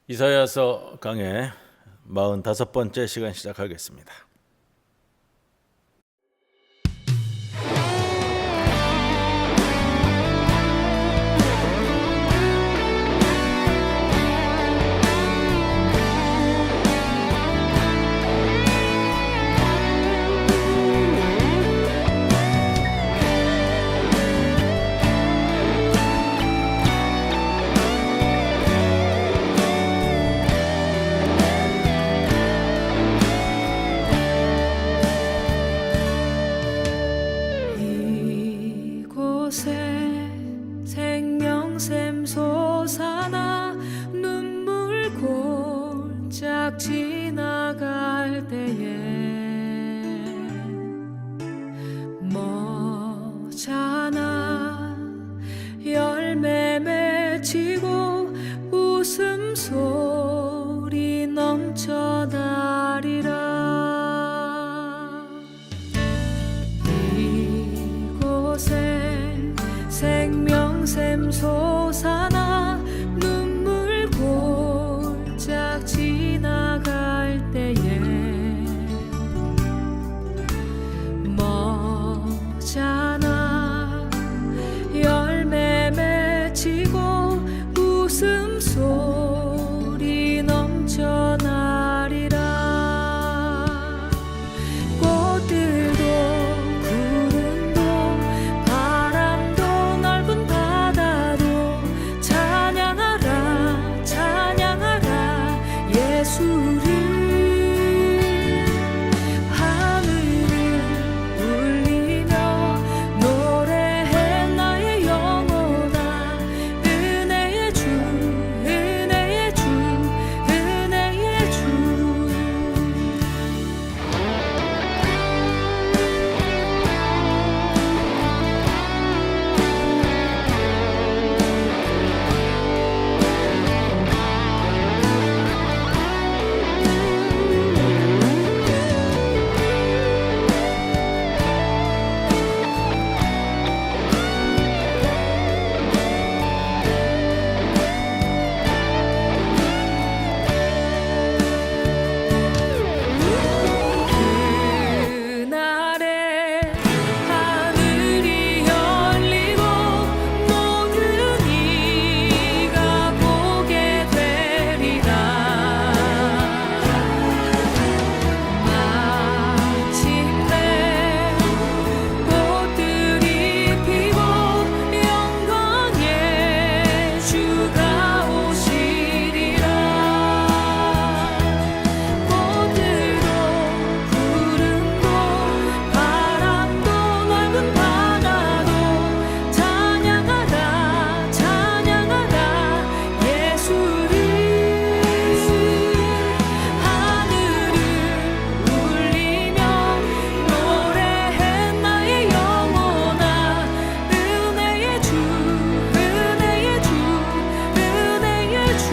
이사야서 강의 45번째 시간 시작하겠습니다. 생명샘 솟아나 눈물 골짝 지나갈 때에 머잖아 열매 맺히고 웃음소리 넘쳐나리라. 이곳에 생명샘 솟아나 눈물 골짝 지나갈 때에 머잖아 열매 맺히고 웃음소리 넘쳐나리라. 꽃들도 구름도 바람도 넓은 바다도 찬양하라 찬양하라 예수를. 하늘을 울리며 노래해 나의 영혼아 은혜의 주 은혜의 주 은혜의 주. 그날에 하늘이 열리고 모든 이가 보게 되리라. 마침내 꽃들이 피고 영광의 주가 오시리라. 꽃들도 구름도 바람도 넓은 바다도 찬양하라 찬양하라 예수를. 하늘을 울리며 노래해 나의 영혼아 은혜의 주 은혜의 주 은혜의 주.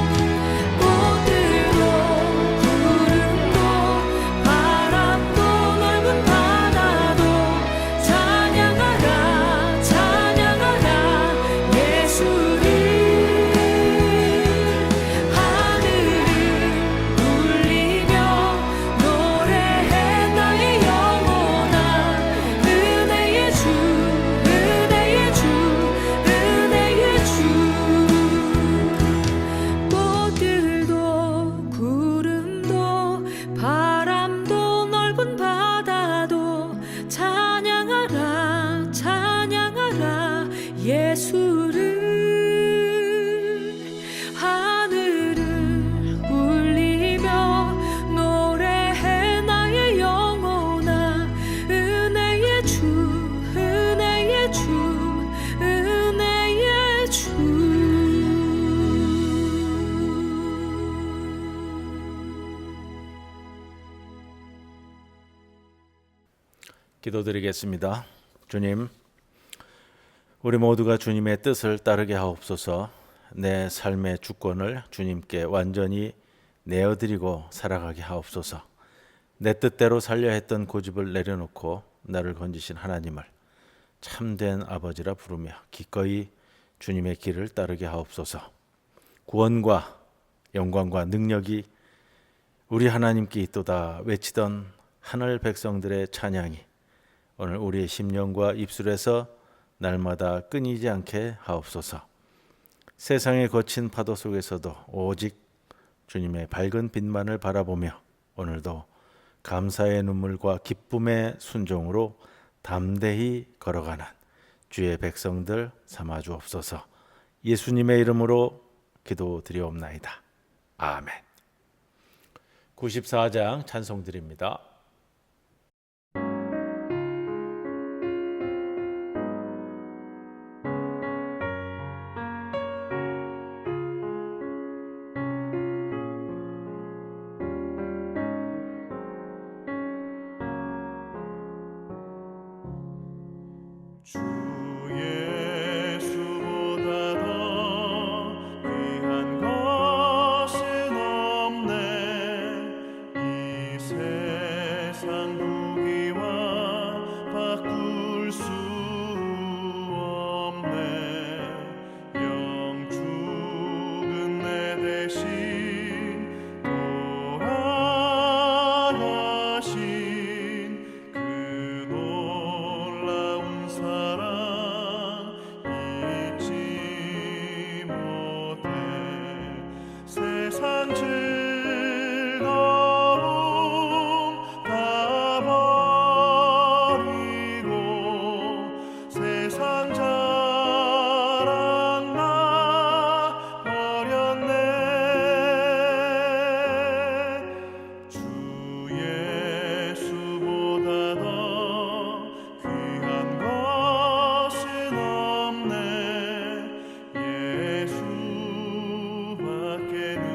꽃들도 구름도 바람도 넓은 바다도 찬양하라 찬양하라 예수를. 하늘을 울리며 노래해 나의 영혼아 은혜의 주 은혜의 주 은혜의 주. 꽃들도 구름도 바람도 넓은 바다도 찬양하라 찬양하라 예수를. 하늘을 울리며 노래해 나의 영혼아 은혜의 주 은혜의 주 은혜의 주. 기도드리겠습니다. 주님, 우리 모두가 주님의 뜻을 따르게 하옵소서. 내 삶의 주권을 주님께 완전히 내어드리고 살아가게 하옵소서. 내 뜻대로 살려 했던 고집을 내려놓고 나를 건지신 하나님을 참된 아버지라 부르며 기꺼이 주님의 길을 따르게 하옵소서. 구원과 영광과 능력이 우리 하나님께 있도다 외치던 하늘 백성들의 찬양이 오늘 우리의 심령과 입술에서 날마다 끊이지 않게 하옵소서. 세상의 거친 파도 속에서도 오직 주님의 밝은 빛만을 바라보며 오늘도 감사의 눈물과 기쁨의 순종으로 담대히 걸어가는 주의 백성들 삼아 주옵소서. 예수님의 이름으로 기도드리옵나이다. 아멘. 94장 찬송 드립니다. 주 예수보다 더 귀한 것은 없네. 이 세상 부귀와 바꿀 수 없네. 영 죽은 내 대신 돌아가신 그 놀라운 사랑 잊지 못해. 세상 즐거움 다 버리고 세상 자랑 나 버렸네. 주 예수보다 더 귀한 것은 없네. 예수밖에는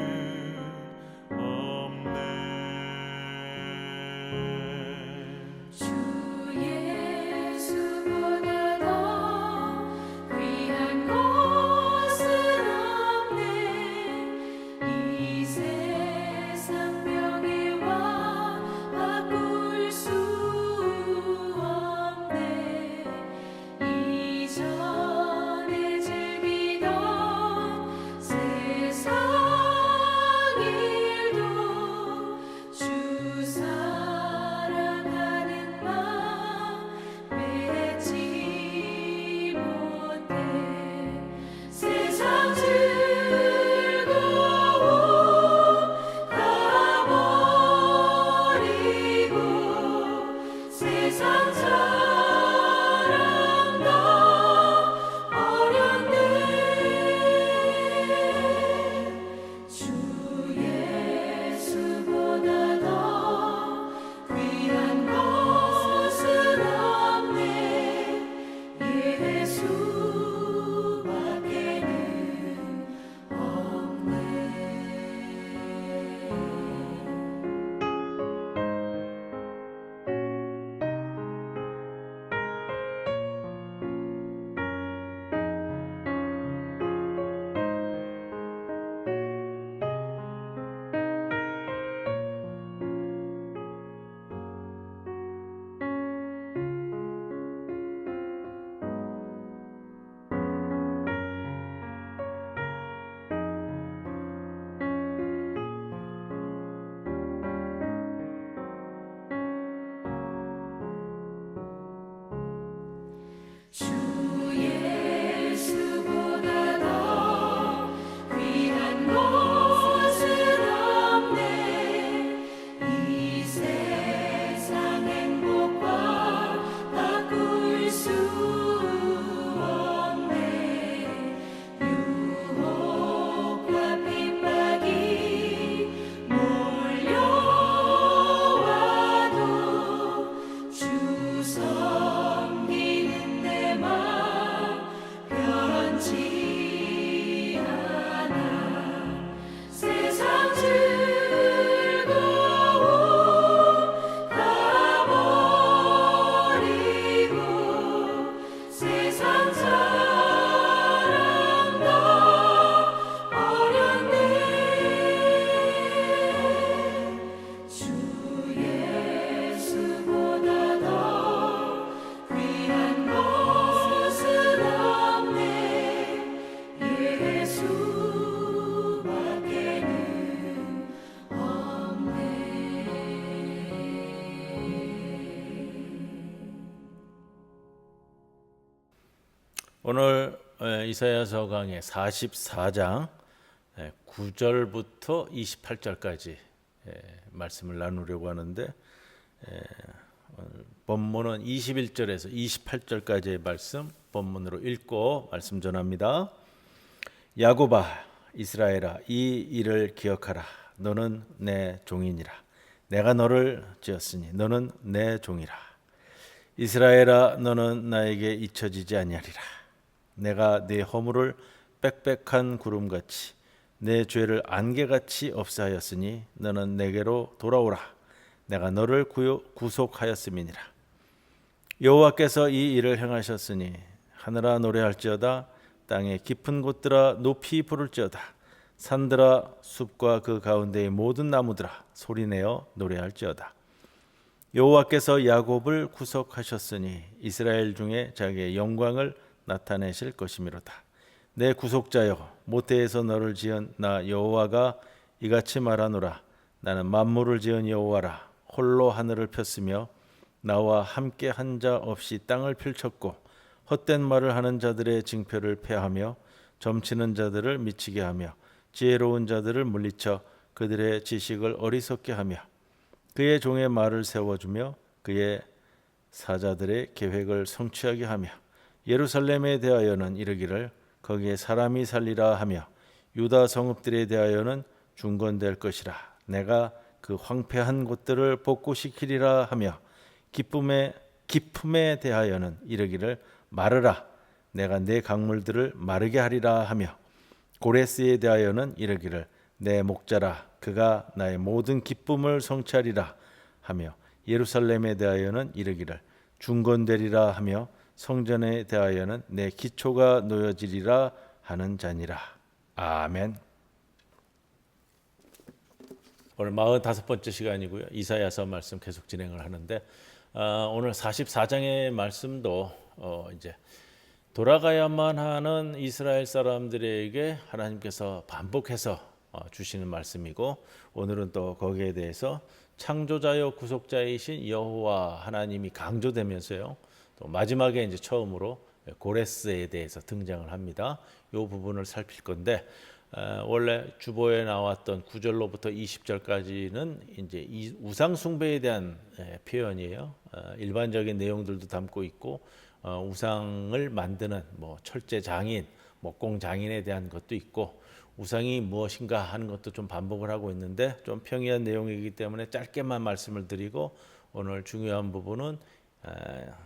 오늘 이사야서 강의 44장 9절부터 28절까지 말씀을 나누려고 하는데 오늘 본문은 21절에서 28절까지의 말씀 본문으로 읽고 말씀 전합니다. 야곱아 이스라엘아 이 일을 기억하라. 너는 내 종이니라. 내가 너를 지었으니 너는 내 종이라. 이스라엘아 너는 나에게 잊혀지지 아니하리라. 내가 네 허물을 빽빽한 구름같이 내 죄를 안개같이 없애하였으니 너는 내게로 돌아오라. 내가 너를 구속하였음이니라. 여호와께서 이 일을 행하셨으니 하늘아 노래할지어다. 땅의 깊은 곳들아 높이 부를지어다. 산들아 숲과 그 가운데의 모든 나무들아 소리내어 노래할지어다. 여호와께서 야곱을 구속하셨으니 이스라엘 중에 자기의 영광을 나타내실 것이미로다. 내 구속자여 모태에서 너를 지은 나 여호와가 이같이 말하노라. 나는 만물을 지은 여호와라. 홀로 하늘을 폈으며 나와 함께 한 자 없이 땅을 펼쳤고 헛된 말을 하는 자들의 징표를 폐하며 점치는 자들을 미치게 하며 지혜로운 자들을 물리쳐 그들의 지식을 어리석게 하며 그의 종의 말을 세워주며 그의 사자들의 계획을 성취하게 하며 예루살렘에 대하여는 이르기를 거기에 사람이 살리라 하며 유다 성읍들에 대하여는 중건될 것이라. 내가 그 황폐한 곳들을 복구시키리라 하며 기품에 대하여는 이르기를 마르라. 내가 내 강물들을 마르게 하리라 하며 고레스에 대하여는 이르기를 내 목자라. 그가 나의 모든 기쁨을 성취하리라 하며 예루살렘에 대하여는 이르기를 중건되리라 하며 성전에 대하여는 내 기초가 놓여지리라 하는 자니라. 아멘. 오늘 45번째 시간이고요. 이사야서 말씀 계속 진행을 하는데 오늘 44장의 말씀도 이제 돌아가야만 하는 이스라엘 사람들에게 하나님께서 반복해서 주시는 말씀이고 오늘은 또 거기에 대해서 창조자요 구속자이신 여호와 하나님이 강조되면서요. 또 마지막에 이제 처음으로 고레스에 대해서 등장을 합니다. 이 부분을 살필 건데 원래 주보에 나왔던 9절로부터 20절까지는 이제 이 우상 숭배에 대한 표현이에요. 일반적인 내용들도 담고 있고 우상을 만드는 뭐 철제 장인, 목공 장인에 대한 것도 있고 우상이 무엇인가 하는 것도 좀 반복을 하고 있는데 좀 평이한 내용이기 때문에 짧게만 말씀을 드리고 오늘 중요한 부분은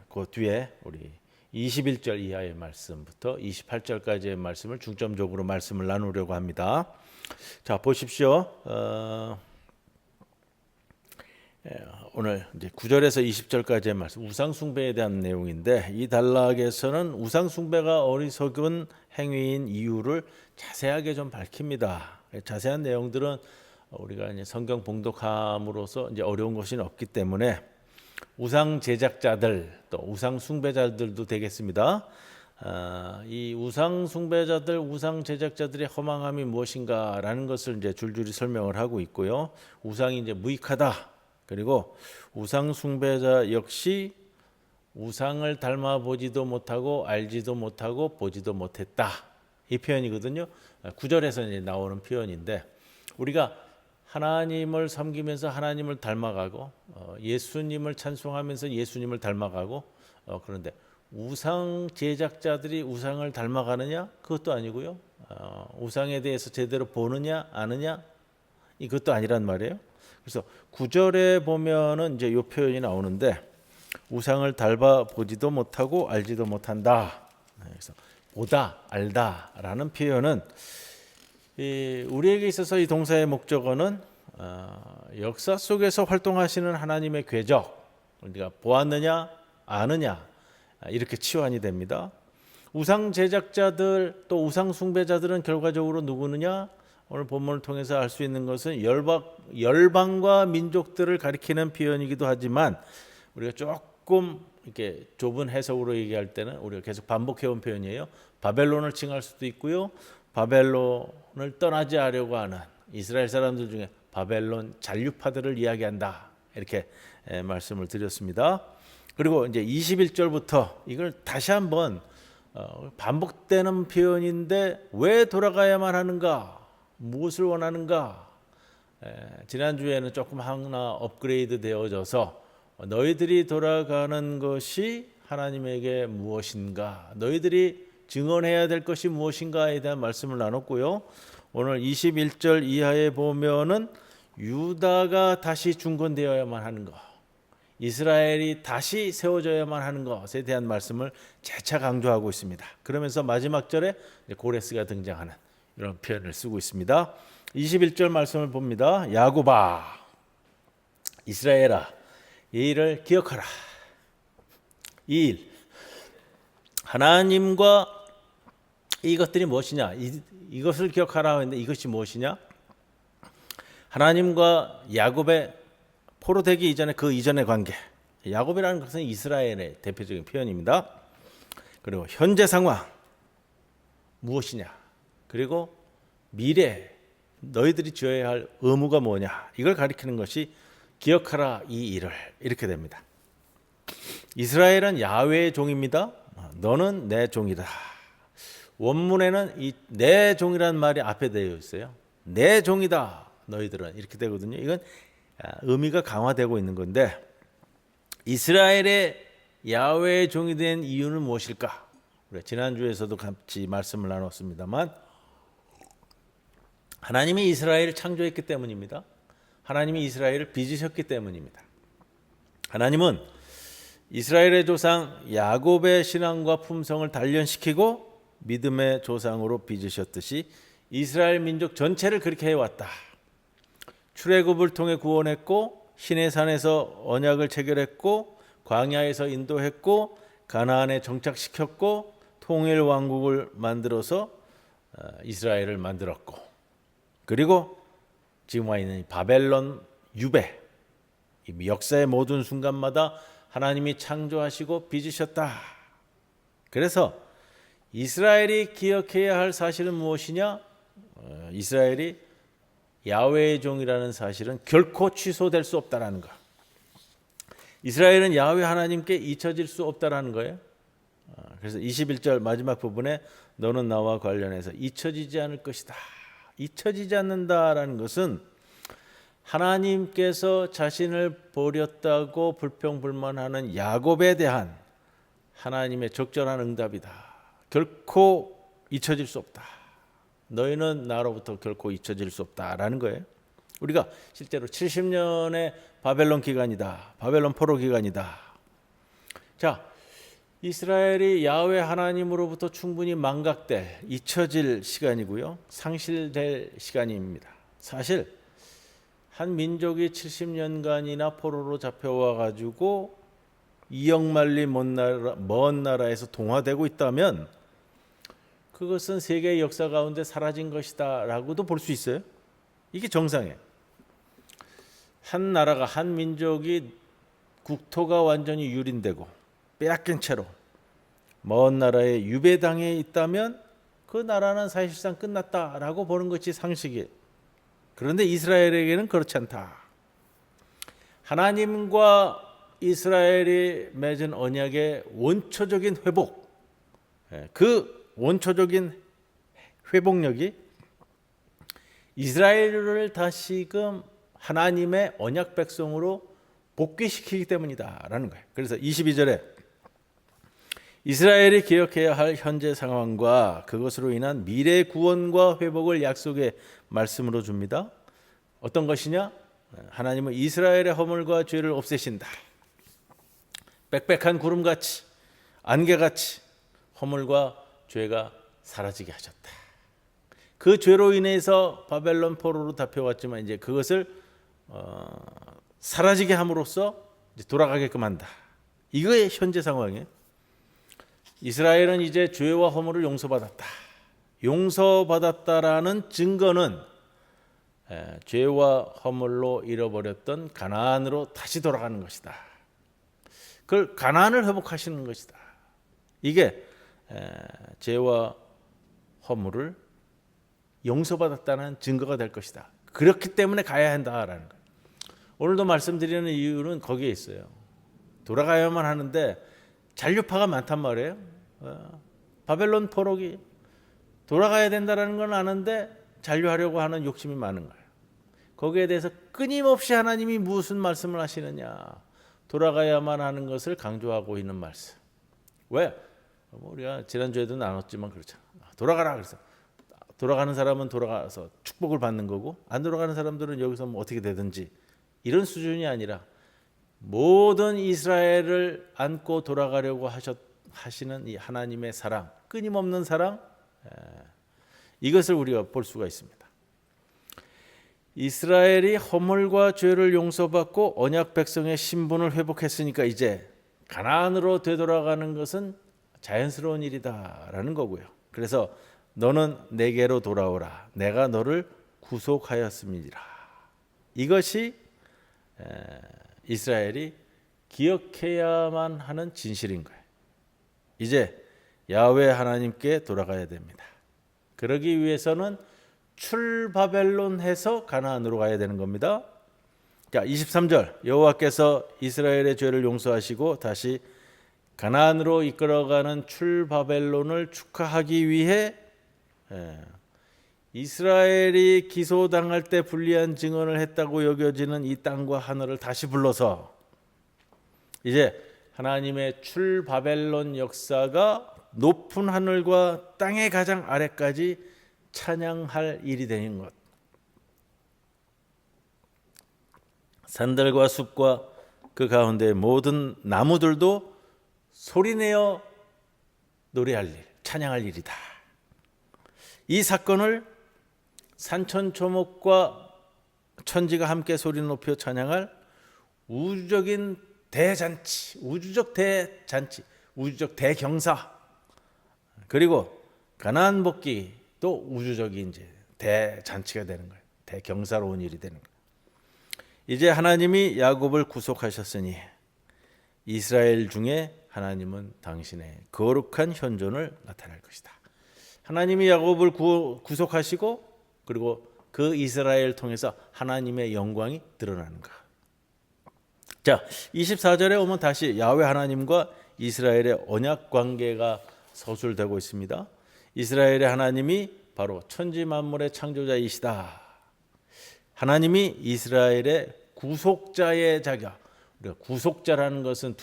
그 뒤에 우리 21절 이하의 말씀부터 28절까지의 말씀을 중점적으로 말씀을 나누려고 합니다. 자 보십시오. 오늘 이제 9절에서 20절까지의 말씀 우상 숭배에 대한 내용인데 이 단락에서는 우상 숭배가 어리석은 행위인 이유를 자세하게 좀 밝힙니다. 자세한 내용들은 우리가 이제 성경 봉독함으로써 이제 어려운 것이 없기 때문에 우상 제작자들 또 우상 숭배자들도 되겠습니다. 이 우상 숭배자들, 우상 제작자들의 허망함이 무엇인가라는 것을 이제 줄줄이 설명을 하고 있고요. 우상이 이제 무익하다. 그리고 우상 숭배자 역시 우상을 닮아 보지도 못하고 알지도 못하고 보지도 못했다. 이 표현이거든요. 9절에서 이제 나오는 표현인데 우리가 하나님을 섬기면서 하나님을 닮아가고 예수님을 찬송하면서 예수님을 닮아가고 그런데 우상 제작자들이 우상을 닮아가느냐? 그것도 아니고요. 우상에 대해서 제대로 보느냐 아느냐? 이것도 아니란 말이에요. 그래서 9절에 보면은 이제 이 표현이 나오는데 우상을 닮아 보지도 못하고 알지도 못한다. 그래서 보다 알다라는 표현은 우리에게 있어서 이 동사의 목적어는 역사 속에서 활동하시는 하나님의 궤적 우리가 보았느냐 아느냐 이렇게 치환이 됩니다. 우상 제작자들 또 우상 숭배자들은 결과적으로 누구느냐? 오늘 본문을 통해서 알 수 있는 것은 열방과 민족들을 가리키는 표현이기도 하지만 우리가 조금 이렇게 좁은 해석으로 얘기할 때는 우리가 계속 반복해온 표현이에요. 바벨론을 칭할 수도 있고요. 바벨론을 떠나지 않으려고 하는 이스라엘 사람들 중에 바벨론 잔류파들을 이야기한다. 이렇게 말씀을 드렸습니다. 그리고 이제 21절부터 이걸 다시 한번 반복되는 표현인데 왜 돌아가야만 하는가? 무엇을 원하는가? 지난주에는 조금 하나 업그레이드 되어져서 너희들이 돌아가는 것이 하나님에게 무엇인가? 너희들이 증언해야 될 것이 무엇인가에 대한 말씀을 나눴고요. 오늘 21절 이하에 보면은 유다가 다시 중건되어야만 하는 것, 이스라엘이 다시 세워져야만 하는 것에 대한 말씀을 재차 강조하고 있습니다. 그러면서 마지막 절에 고레스가 등장하는 이런 표현을 쓰고 있습니다. 21절 말씀을 봅니다. 야곱아, 이스라엘아, 이 일을 기억하라. 이 일, 하나님과 이것들이 무엇이냐? 이것을 기억하라 하는데 이것이 무엇이냐? 하나님과 야곱의 포로되기 이전에 그 이전의 관계. 야곱이라는 것은 이스라엘의 대표적인 표현입니다. 그리고 현재 상황 무엇이냐? 그리고 미래 너희들이 지어야 할 의무가 뭐냐? 이걸 가리키는 것이 기억하라 이 일을, 이렇게 됩니다. 이스라엘은 야훼의 종입니다. 너는 내 종이다. 원문에는 이 내 종이라는 말이 앞에 되어 있어요. 내 종이다 너희들은, 이렇게 되거든요. 이건 의미가 강화되고 있는 건데, 이스라엘의 야훼의 종이 된 이유는 무엇일까? 지난주에서도 같이 말씀을 나눴습니다만, 하나님이 이스라엘을 창조했기 때문입니다. 하나님이 이스라엘을 빚으셨기 때문입니다. 하나님은 이스라엘의 조상 야곱의 신앙과 품성을 단련시키고 믿음의 조상으로 빚으셨듯이 이스라엘 민족 전체를 그렇게 해왔다. 출애굽을 통해 구원했고, 시내산에서 언약을 체결했고, 광야에서 인도했고, 가나안에 정착시켰고, 통일 왕국을 만들어서 이스라엘을 만들었고, 그리고 지금 와 있는 바벨론 유배, 역사의 모든 순간마다 하나님이 창조하시고 빚으셨다. 그래서 이스라엘이 기억해야 할 사실은 무엇이냐? 이스라엘이 야훼의 종이라는 사실은 결코 취소될 수 없다라는 것. 이스라엘은 야훼 하나님께 잊혀질 수 없다라는 거예요. 그래서 21절 마지막 부분에 너는 나와 관련해서 잊혀지지 않을 것이다. 잊혀지지 않는다라는 것은 하나님께서 자신을 버렸다고 불평불만하는 야곱에 대한 하나님의 적절한 응답이다. 결코 잊혀질 수 없다. 너희는 나로부터 결코 잊혀질 수 없다라는 거예요. 우리가 실제로 70년의 바벨론 기간이다. 바벨론 포로 기간이다. 자, 이스라엘이 야훼 하나님으로부터 충분히 망각될, 잊혀질 시간이고요. 상실될 시간입니다. 사실 한 민족이 70년간이나 포로로 잡혀와 가지고 이역만리 먼 나라에서 동화되고 있다면 그것은 세계의 역사 가운데 사라진 것이다라고도 볼 수 있어요. 이게 정상이에요. 한 나라가, 한 민족이 국토가 완전히 유린되고 빼앗긴 채로 먼 나라에 유배당해 있다면 그 나라는 사실상 끝났다라고 보는 것이 상식이에요. 그런데 이스라엘에게는 그렇지 않다. 하나님과 이스라엘이 맺은 언약의 원초적인 회복, 그 원초적인 회복력이 이스라엘을 다시금 하나님의 언약 백성으로 복귀시키기 때문이다라는 거예요. 그래서 22절에 이스라엘이 기억해야 할 현재 상황과 그것으로 인한 미래 구원과 회복을 약속의 말씀으로 줍니다. 어떤 것이냐? 하나님은 이스라엘의 허물과 죄를 없애신다. 빽빽한 구름같이, 안개같이 허물과 죄가 사라지게 하셨다. 그 죄로 인해서 바벨론 포로로 잡혀왔지만 이제 그것을 사라지게 함으로써 이제 돌아가게끔 한다. 이거의 현재 상황이에요. 이스라엘은 이제 죄와 허물을 용서받았다. 용서받았다라는 증거는 죄와 허물로 잃어버렸던 가나안으로 다시 돌아가는 것이다. 그걸 가나안을 회복하시는 것이다. 이게 죄와 허물을 용서받았다는 증거가 될 것이다. 그렇기 때문에 가야 한다라는 거예요. 오늘도 말씀드리는 이유는 거기에 있어요. 돌아가야만 하는데 잔류파가 많단 말이에요. 바벨론 포로기 돌아가야 된다는 건 아는데 잔류하려고 하는 욕심이 많은 거예요. 거기에 대해서 끊임없이 하나님이 무슨 말씀을 하시느냐, 돌아가야만 하는 것을 강조하고 있는 말씀. 왜? 우리가 지난주에도 나눴지만 그렇잖아. 돌아가라 그래서 돌아가는 사람은 돌아가서 축복을 받는 거고, 안 돌아가는 사람들은 여기서 뭐 어떻게 되든지, 이런 수준이 아니라 모든 이스라엘을 안고 돌아가려고 하시는 이 하나님의 사랑, 끊임없는 사랑, 이것을 우리가 볼 수가 있습니다. 이스라엘이 허물과 죄를 용서받고 언약 백성의 신분을 회복했으니까 이제 가나안으로 되돌아가는 것은 자연스러운 일이다라는 거고요. 그래서 너는 내게로 돌아오라, 내가 너를 구속하였음이니라. 이것이 이스라엘이 기억해야만 하는 진실인 거예요. 이제 야훼 하나님께 돌아가야 됩니다. 그러기 위해서는 출바벨론해서 가나안으로 가야 되는 겁니다. 자, 23절, 여호와께서 이스라엘의 죄를 용서하시고 다시 가나안으로 이끌어가는 출바벨론을 축하하기 위해 이스라엘이 기소당할 때 불리한 증언을 했다고 여겨지는 이 땅과 하늘을 다시 불러서 이제 하나님의 출바벨론 역사가 높은 하늘과 땅의 가장 아래까지 찬양할 일이 되는 것. 산들과 숲과 그 가운데 모든 나무들도 소리내어 노래할 일, 찬양할 일이다. 이 사건을 산천초목과 천지가 함께 소리 높여 찬양할 우주적인 대잔치, 우주적 대잔치, 우주적 대경사, 그리고 가나안 복귀도 우주적인 이제 대잔치가 되는 거예요. 대경사로운 일이 되는 거예요. 이제 하나님이 야곱을 구속하셨으니 이스라엘 중에 하나님은 당신의 거룩한 현존을 나타낼 것이다. 하나님이 야곱을 구속하시고 그리고 그 이스라엘을 통해서 하나님의 영광이 드러나는 것. 자, 24절에 오면 다시 야훼 하나님과 이스라엘의 언약 관계가 서술되고 있습니다. 이스라엘의 하나님이 바로 천지 만물의 창조자이시다. 하나님이 이스라엘의 구속자의 자격. 우리가 구속자라는 것은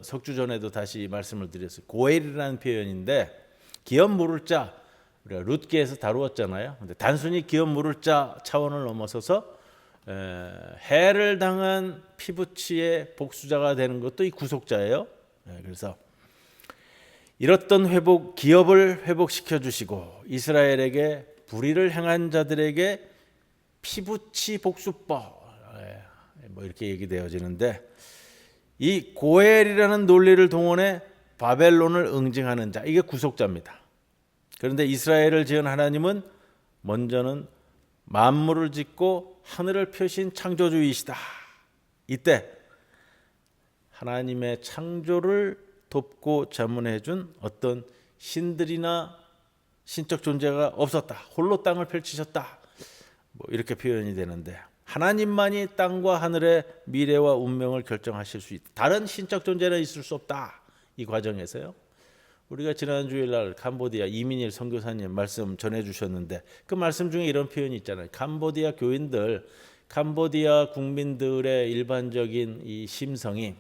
석주전에도 다시 말씀을 드렸어요. 고엘이라는 표현인데 기업 물을 자, 우리가 룻기에서 다루었잖아요. 근데 단순히 기업 물을 자 차원을 넘어서서 해를 당한 피부치의 복수자가 되는 것도 이 구속자예요. 그래서 이렇던 기업을 회복시켜 주시고 이스라엘에게 불의를 행한 자들에게 피부치 복수법, 뭐 이렇게 얘기되어지는데, 이 고엘이라는 논리를 동원해 바벨론을 응징하는 자, 이게 구속자입니다. 그런데 이스라엘을 지은 하나님은 먼저는 만물을 짓고 하늘을 펴신 창조주이시다. 이때 하나님의 창조를 돕고 자문해 준 어떤 신들이나 신적 존재가 없었다. 홀로 땅을 펼치셨다. 뭐 이렇게 표현이 되는데, 하나님만이 땅과 하늘의 미래와 운명을 결정하실 수 있다. 다른 신적 존재는 있을 수 없다. 이 과정에서요. 우리가 지난 주일날 캄보디아 이민일 선교사님 말씀 전해주셨는데 그 말씀 중에 이런 표현이 있잖아요. 캄보디아 교인들, 캄보디아 국민들의 일반적인 이 심성이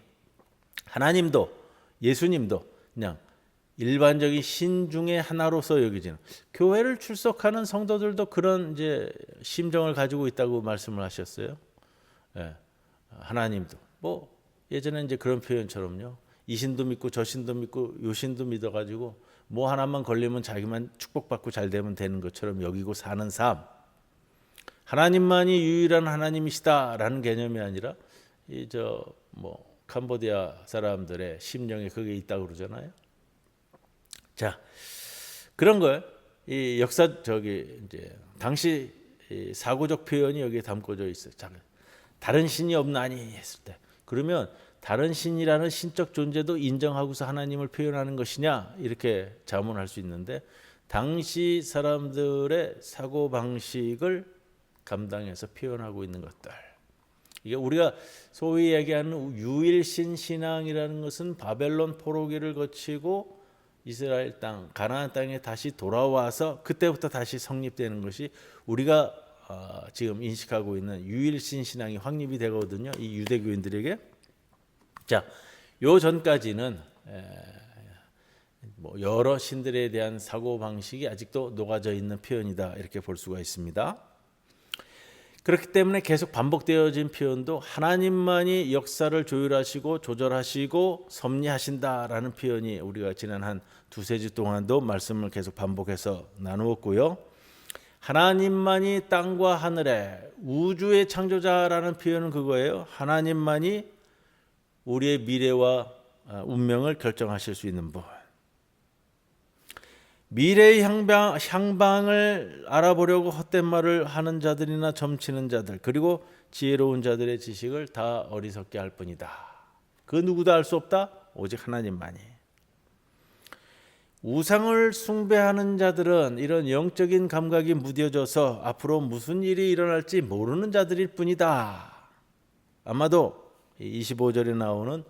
하나님도 예수님도 그냥 일반적인 신 중에 하나로서 여기지는, 교회를 출석하는 성도들도 그런 이제 심정을 가지고 있다고 말씀을 하셨어요. 하나님도 뭐 예전에 이제 그런 표현처럼요. 이 신도 믿고 저 신도 믿고 요 신도 믿어가지고 뭐 하나만 걸리면 자기만 축복받고 잘 되면 되는 것처럼 여기고 사는 삶. 하나님만이 유일한 하나님이시다라는 개념이 아니라 캄보디아 사람들의 심령에 그게 있다고 그러잖아요. 자, 그런 걸 이 이제 당시 사고적 표현이 여기에 담겨져 있어요. 다른 신이 없나니 했을 때, 그러면 다른 신이라는 신적 존재도 인정하고서 하나님을 표현하는 것이냐 이렇게 자문할 수 있는데, 당시 사람들의 사고 방식을 감당해서 표현하고 있는 것들, 이게 우리가 소위 얘기하는 유일신 신앙이라는 것은 바벨론 포로기를 거치고 이스라엘 땅 가나안 땅에 다시 돌아와서 그때부터 다시 성립되는 것이 우리가 지금 인식하고 있는 유일신 신앙이 확립이 되거든요. 이 유대교인들에게. 자, 요 전까지는 뭐 여러 신들에 대한 사고 방식이 아직도 녹아져 있는 표현이다 이렇게 볼 수가 있습니다. 그렇기 때문에 계속 반복되어진 표현도 하나님만이 역사를 조율하시고 조절하시고 섭리하신다라는 표현이 우리가 지난 한 두세 주 동안도 말씀을 계속 반복해서 나누었고요. 하나님만이 땅과 하늘에 우주의 창조자라는 표현은 그거예요. 하나님만이 우리의 미래와 운명을 결정하실 수 있는 분. 미래의 향방을 알아보려고 헛된 말을 하는 자들이나 점치는 자들 그리고 지혜로운 자들의 지식을 다 어리석게 할 뿐이다. 그 누구도 알 수 없다. 오직 하나님만이. 우상을 숭배하는 자들은 이런 영적인 감각이 무뎌져서 앞으로 무슨 일이 일어날지 모르는 자들일 뿐이다. 아마도 25절에 나오는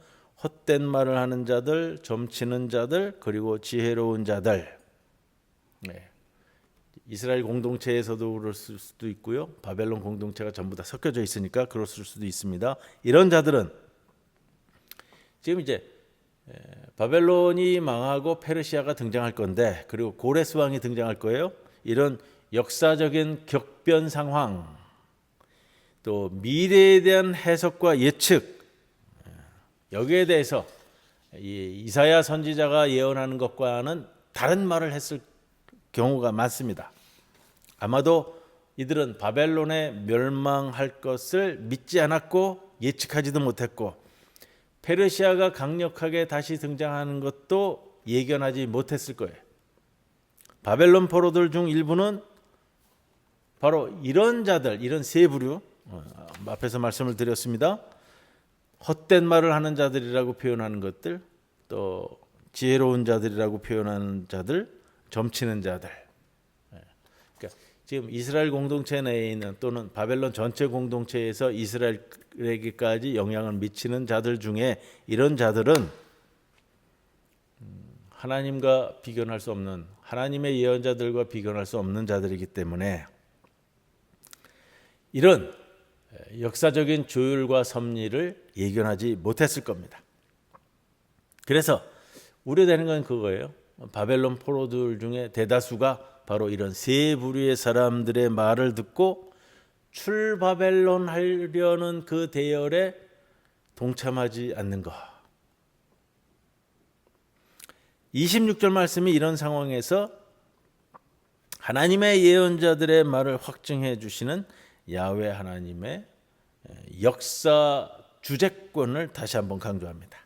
헛된 말을 하는 자들, 점치는 자들, 그리고 지혜로운 자들. 네. 이스라엘 공동체에서도 그럴 수도 있고요. 바벨론 공동체가 전부 다 섞여져 있으니까 그랬을 수도 있습니다. 이런 자들은 지금 이제 바벨론이 망하고 페르시아가 등장할 건데 그리고 고레스 왕이 등장할 거예요. 이런 역사적인 격변 상황 또 미래에 대한 해석과 예측 여기에 대해서 이사야 선지자가 예언하는 것과는 다른 말을 했을 경우가 많습니다. 아마도 이들은 바벨론에 멸망할 것을 믿지 않았고 예측하지도 못했고 페르시아가 강력하게 다시 등장하는 것도 예견하지 못했을 거예요. 바벨론 포로들 중 일부는 바로 이런 자들, 이런 세 부류 앞에서 말씀을 드렸습니다. 헛된 말을 하는 자들이라고 표현하는 것들, 또 지혜로운 자들이라고 표현하는 자들, 점치는 자들. 그러니까 지금 이스라엘 공동체 내에 있는 또는 바벨론 전체 공동체에서 이스라엘에게까지 영향을 미치는 자들 중에 이런 자들은 하나님과 비견할 수 없는 하나님의 예언자들과 비견할 수 없는 자들이기 때문에 이런 역사적인 조율과 섭리를 예견하지 못했을 겁니다. 그래서 우려되는 건 그거예요. 바벨론 포로들 중에 대다수가 바로 이런 세 부류의 사람들의 말을 듣고 출바벨론 하려는 그 대열에 동참하지 않는 것. 26절 말씀이 이런 상황에서 하나님의 예언자들의 말을 확증해 주시는 야훼 하나님의 역사 주재권을 다시 한번 강조합니다.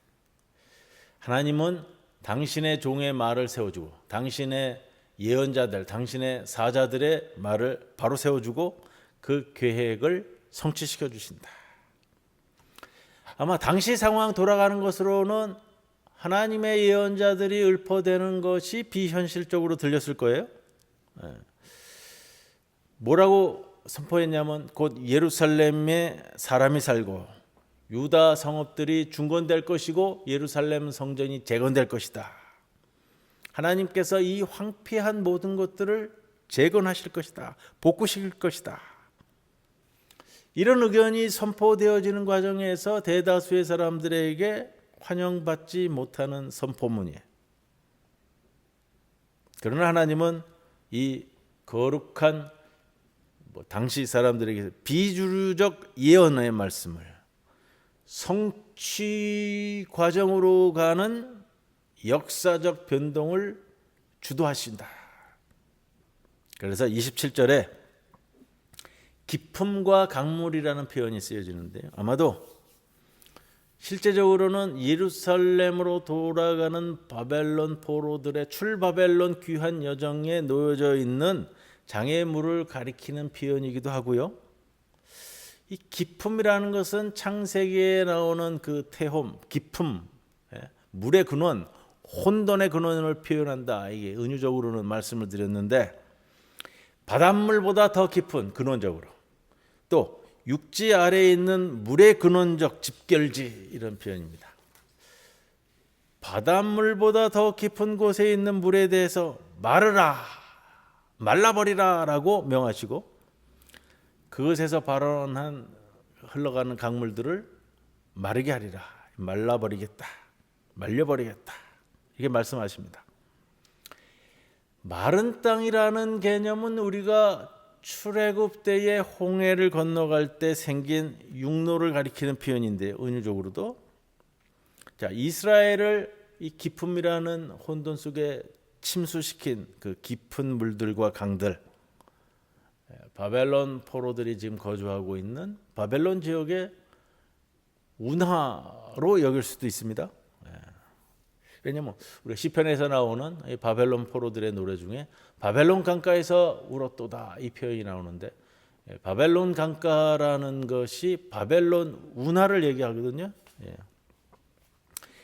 하나님은 당신의 종의 말을 세워주고 당신의 예언자들, 당신의 사자들의 말을 바로 세워주고 그 계획을 성취시켜 주신다. 아마 당시 상황 돌아가는 것으로는 하나님의 예언자들이 읊어대는 것이 비현실적으로 들렸을 거예요. 뭐라고 선포했냐면 곧 예루살렘에 사람이 살고 유다 성읍들이 중건될 것이고 예루살렘 성전이 재건될 것이다. 하나님께서 이 황폐한 모든 것들을 재건하실 것이다. 복구시킬 것이다. 이런 의견이 선포되어지는 과정에서 대다수의 사람들에게 환영받지 못하는 선포문이에요. 그러나 하나님은 이 거룩한 당시 사람들에게 비주류적 예언의 말씀을 성취 과정으로 가는 역사적 변동을 주도하신다. 그래서 27절에 기품과 강물이라는 표현이 쓰여지는데요. 아마도 실제적으로는 예루살렘으로 돌아가는 바벨론 포로들의 출바벨론 귀환 여정에 놓여져 있는 장애물을 가리키는 표현이기도 하고요. 이 기품이라는 것은 창세기에 나오는 그 태홈, 기품, 물의 근원, 혼돈의 근원을 표현한다. 이게 은유적으로는 말씀을 드렸는데 바닷물보다 더 깊은 근원적으로 또 육지 아래에 있는 물의 근원적 집결지 이런 표현입니다. 바닷물보다 더 깊은 곳에 있는 물에 대해서 마르라, 말라버리라 라고 명하시고, 그것에서 발원한 흘러가는 강물들을 마르게 하리라, 말라버리겠다, 말려버리겠다, 이렇게 말씀하십니다. 마른 땅이라는 개념은 우리가 출애굽 때에 홍해를 건너갈 때 생긴 육로를 가리키는 표현인데, 은유적으로도 자, 이스라엘을 이 깊음이라는 혼돈 속에 침수시킨 그 깊은 물들과 강들, 바벨론 포로들이 지금 거주하고 있는 바벨론 지역의 운하로 여길 수도 있습니다. 왜냐하면 우리 시편에서 나오는 이 바벨론 포로들의 노래 중에 바벨론 강가에서 울었도다 이 표현이 나오는데, 바벨론 강가라는 것이 바벨론 운하를 얘기하거든요.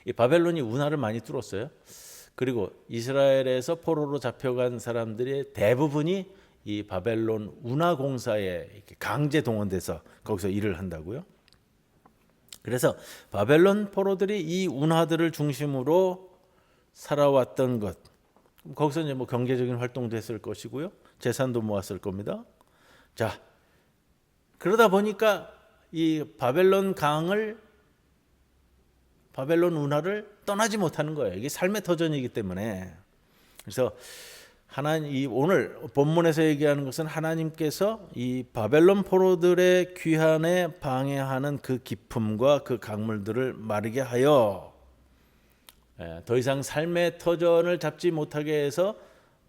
이 바벨론이 운하를 많이 뚫었어요. 그리고 이스라엘에서 포로로 잡혀간 사람들의 대부분이 이 바벨론 운하 공사에 강제 동원돼서 거기서 일을 한다고요. 그래서 바벨론 포로들이 이 운하들을 중심으로 살아왔던 것, 거기서 이제 뭐 경제적인 활동도 했을 것이고요, 재산도 모았을 겁니다. 자, 그러다 보니까 이 바벨론 운하를 떠나지 못하는 거예요. 이게 삶의 터전이기 때문에. 그래서 하나님, 오늘 본문에서 얘기하는 것은 하나님께서 이 바벨론 포로들의 귀환에 방해하는 그 깊음과 그 강물들을 마르게 하여 더 이상 삶의 터전을 잡지 못하게 해서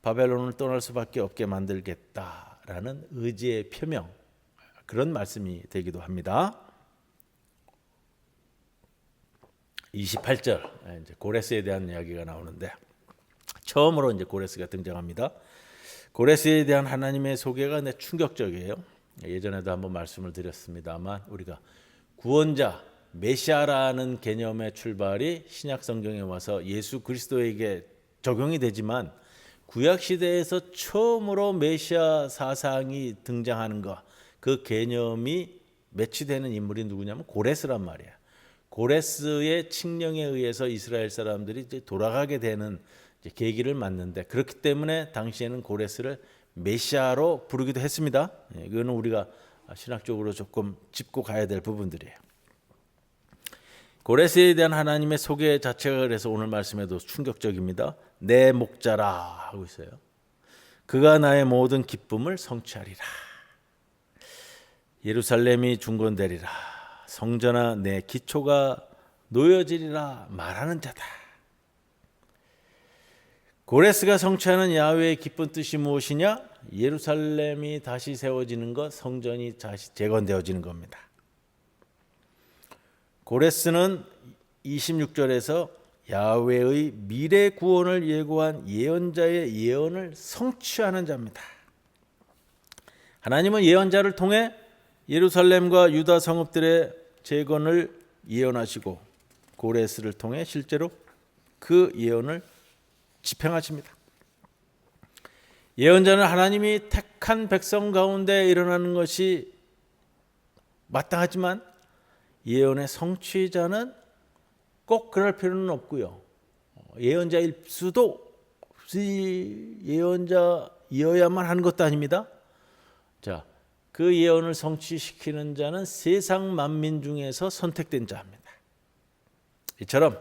바벨론을 떠날 수밖에 없게 만들겠다라는 의지의 표명, 그런 말씀이 되기도 합니다. 28절, 이제 고레스에 대한 이야기가 나오는데, 처음으로 이제 고레스가 등장합니다. 고레스에 대한 하나님의 소개가 충격적이에요. 예전에도 한번 말씀을 드렸습니다만, 우리가 구원자, 메시아라는 개념의 출발이 신약 성경에 와서 예수 그리스도에게 적용이 되지만, 구약 시대에서 처음으로 메시아 사상이 등장하는 것, 그 개념이 매치되는 인물이 누구냐면 고레스란 말이에요. 고레스의 칙령에 의해서 이스라엘 사람들이 이제 돌아가게 되는 이제 계기를 맞는데, 그렇기 때문에 당시에는 고레스를 메시아로 부르기도 했습니다. 이거는 우리가 신학적으로 조금 짚고 가야 될 부분들이에요. 고레스에 대한 하나님의 소개 자체가 그래서 오늘 말씀에도 충격적입니다. 내 목자라 하고 있어요. 그가 나의 모든 기쁨을 성취하리라. 예루살렘이 중건되리라. 성전아 내 기초가 놓여지리라 말하는 자다. 고레스가 성취하는 야훼의 기쁜 뜻이 무엇이냐? 예루살렘이 다시 세워지는 것, 성전이 다시 재건되어지는 겁니다. 고레스는 26절에서 야훼의 미래 구원을 예고한 예언자의 예언을 성취하는 자입니다. 하나님은 예언자를 통해 예루살렘과 유다 성읍들의 재건을 예언하시고, 고레스를 통해 실제로 그 예언을 집행하십니다. 예언자는 하나님이 택한 백성 가운데 일어나는 것이 마땅하지만, 예언의 성취자는 꼭 그럴 필요는 없고요. 예언자일 수도 예언자이어야만 하는 것도 아닙니다. 자, 그 예언을 성취시키는 자는 세상 만민 중에서 선택된 자입니다. 이처럼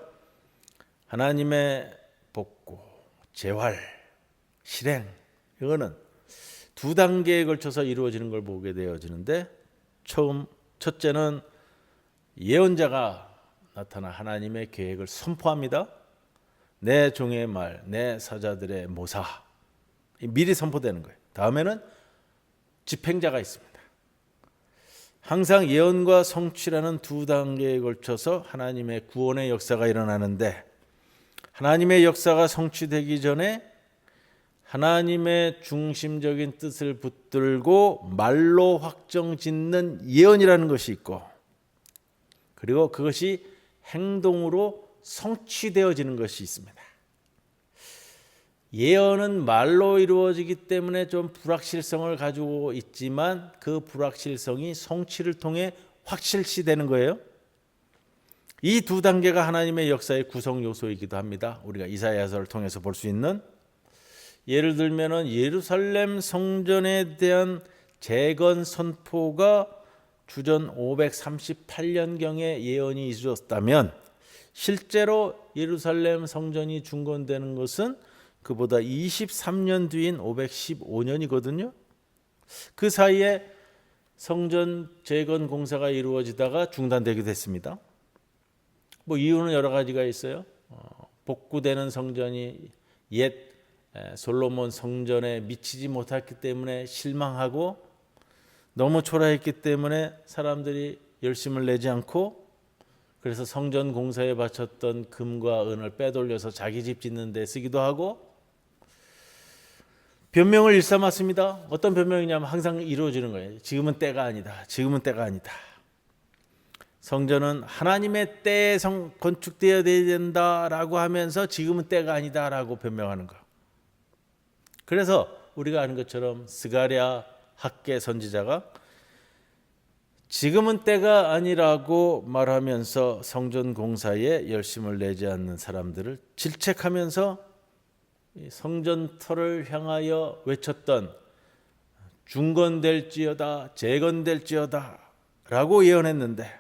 하나님의 복고, 재활, 실행, 이거는 두 단계에 걸쳐서 이루어지는 걸 보게 되어지는데, 첫째는 예언자가 나타나 하나님의 계획을 선포합니다. 내 종의 말, 내 사자들의 모사, 미리 선포되는 거예요. 다음에는 집행자가 있습니다. 항상 예언과 성취라는 두 단계에 걸쳐서 하나님의 구원의 역사가 일어나는데, 하나님의 역사가 성취되기 전에 하나님의 중심적인 뜻을 붙들고 말로 확정짓는 예언이라는 것이 있고, 그리고 그것이 행동으로 성취되어지는 것이 있습니다. 예언은 말로 이루어지기 때문에 좀 불확실성을 가지고 있지만, 그 불확실성이 성취를 통해 확실시되는 거예요. 이 두 단계가 하나님의 역사의 구성 요소이기도 합니다. 우리가 이사야서를 통해서 볼 수 있는, 예를 들면은 예루살렘 성전에 대한 재건 선포가 주전 538년경에 예언이 있었다면 실제로 예루살렘 성전이 중건되는 것은 그보다 23년 뒤인 515년이거든요. 그 사이에 성전 재건 공사가 이루어지다가 중단되기도 했습니다. 뭐 이유는 여러 가지가 있어요. 복구되는 성전이 옛 솔로몬 성전에 미치지 못했기 때문에 실망하고, 너무 초라했기 때문에 사람들이 열심을 내지 않고, 그래서 성전 공사에 바쳤던 금과 은을 빼돌려서 자기 집 짓는 데 쓰기도 하고, 변명을 일삼았습니다. 어떤 변명이냐면 항상 이루어지는 거예요. 지금은 때가 아니다. 지금은 때가 아니다. 성전은 하나님의 때에 건축되어야 된다라고 하면서 지금은 때가 아니다라고 변명하는 거. 그래서 우리가 아는 것처럼 스가랴 학개 선지자가 지금은 때가 아니라고 말하면서 성전 공사에 열심을 내지 않는 사람들을 질책하면서 성전터를 향하여 외쳤던 중건될지어다 재건될지어다 라고 예언했는데,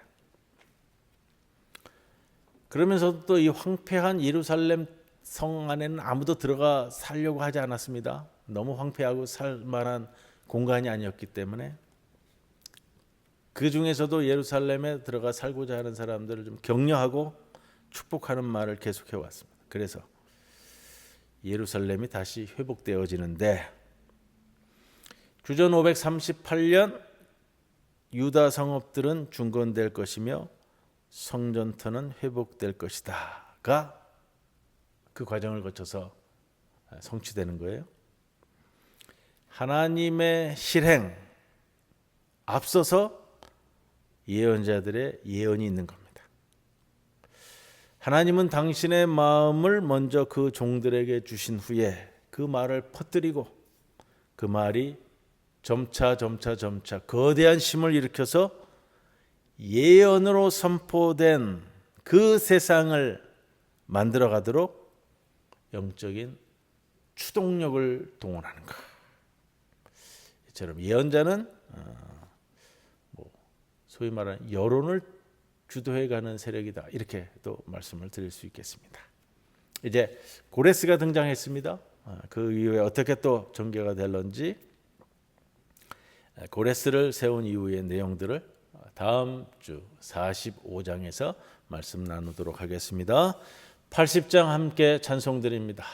그러면서도 또 이 황폐한 예루살렘 성 안에는 아무도 들어가 살려고 하지 않았습니다. 너무 황폐하고 살 만한 공간이 아니었기 때문에. 그 중에서도 예루살렘에 들어가 살고자 하는 사람들을 좀 격려하고 축복하는 말을 계속해 왔습니다. 그래서 예루살렘이 다시 회복되어지는데, 주전 538년 유다 성읍들은 중건될 것이며 성전터는 회복될 것이다가 그 과정을 거쳐서 성취되는 거예요. 하나님의 실행 앞서서 예언자들의 예언이 있는 겁니다. 하나님은 당신의 마음을 먼저 그 종들에게 주신 후에 그 말을 퍼뜨리고, 그 말이 점차 거대한 힘을 일으켜서 예언으로 선포된 그 세상을 만들어 가도록 영적인 추동력을 동원하는 것. 이처럼 예언자는 소위 말하는 여론을 주도해가는 세력이다, 이렇게 또 말씀을 드릴 수 있겠습니다. 이제 고레스가 등장했습니다. 그 이후에 어떻게 또 전개가 될런지, 고레스를 세운 이후의 내용들을 다음 주 45장에서 말씀 나누도록 하겠습니다. 80장 함께 찬송드립니다.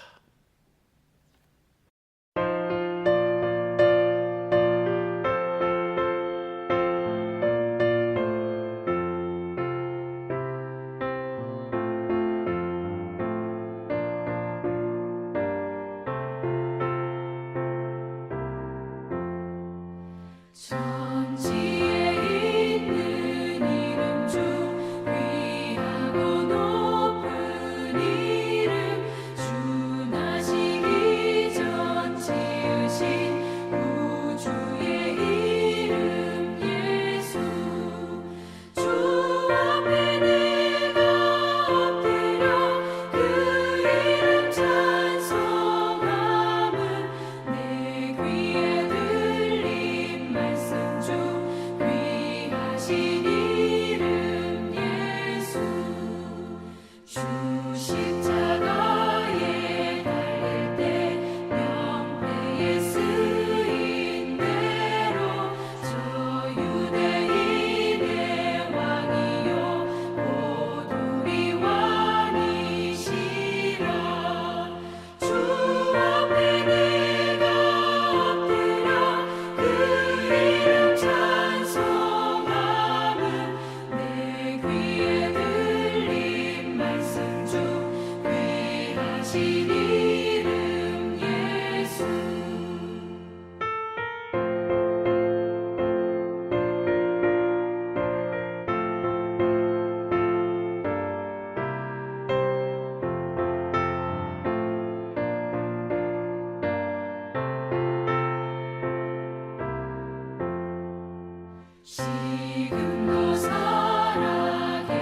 천지에 있는 이름 중 귀하고 높은 이름, 주 나시기 전 지으신 우주의 이름 예수. 주 앞에 내가 엎드려 그 이름 찬송함은 내 귀에 들린 말씀 중 귀하신 이름 예수. 주 십자가에 달릴 때 명패에 쓰인 대로 저 유대인의 왕이요 곧 우리 왕이시라. 주 앞에 내가 엎드려 그 이름 찬송함은 내 귀에 들린 말씀 중 귀하신 이름 예수. 지금도 살아계셔서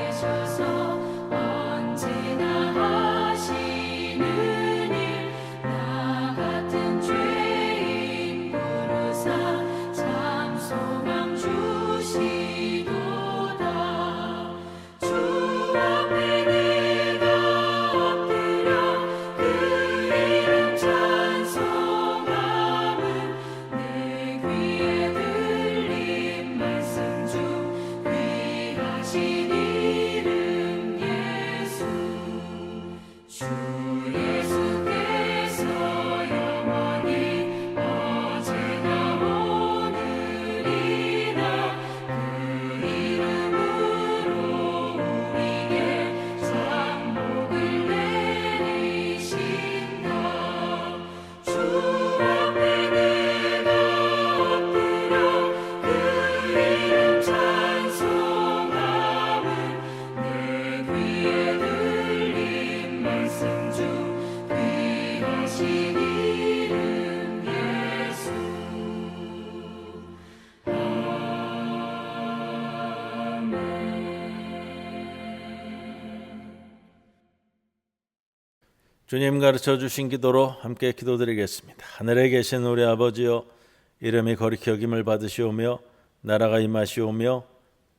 주님 가르쳐 주신 기도로 함께 기도드리겠습니다. 하늘에 계신 우리 아버지여, 이름이 거룩히 여김을 받으시오며 나라가 임하시오며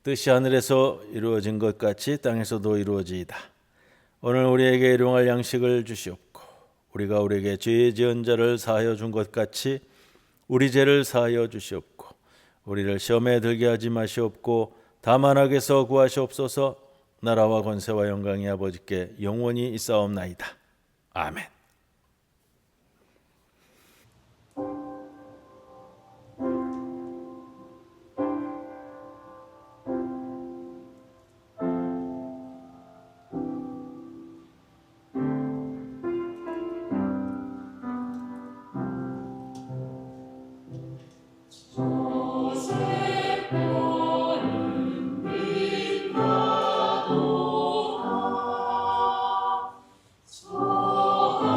뜻이 하늘에서 이루어진 것 같이 땅에서도 이루어지이다. 오늘 우리에게 일용할 양식을 주시옵고 우리가 우리에게 죄 지은 자를 사하여 준 것 같이 우리 죄를 사하여 주시옵고 우리를 시험에 들게 하지 마시옵고 다만 악에서 구하시옵소서. 나라와 권세와 영광이 아버지께 영원히 있사옵나이다. 아멘. 저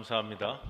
감사합니다.